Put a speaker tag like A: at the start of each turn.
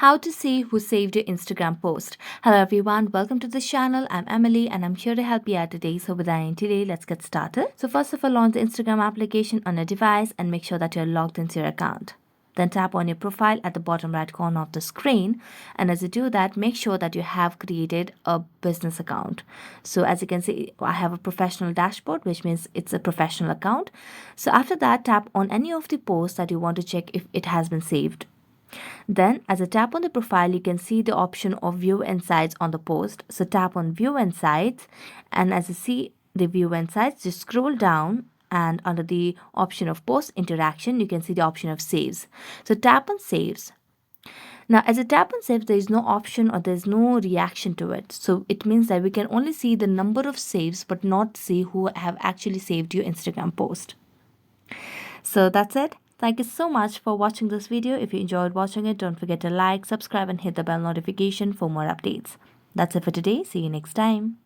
A: How to see who saved your Instagram post. Hello everyone, welcome to the channel. I'm Emily and I'm here to help you out today. So without any delay, let's get started. So first of all, launch the Instagram application on your device and make sure that you're logged into your account. Then tap on your profile at the bottom right corner of the screen. And as you do that, make sure that you have created a business account. So as you can see, I have a professional dashboard, which means it's a professional account. So after that, tap on any of the posts that you want to check if it has been saved. Then as I tap on the profile, you can see the option of view insights on the post. So tap on view insights, and as you see the view insights, just scroll down and under the option of post interaction, you can see the option of saves. So tap on saves. Now as a tap on saves, there is no option or there's no reaction to it. So it means that we can only see the number of saves but not see who have actually saved your Instagram post. So that's it. Thank you so much for watching this video. If you enjoyed watching it, don't forget to like, subscribe and hit the bell notification for more updates. That's it for today. See you next time.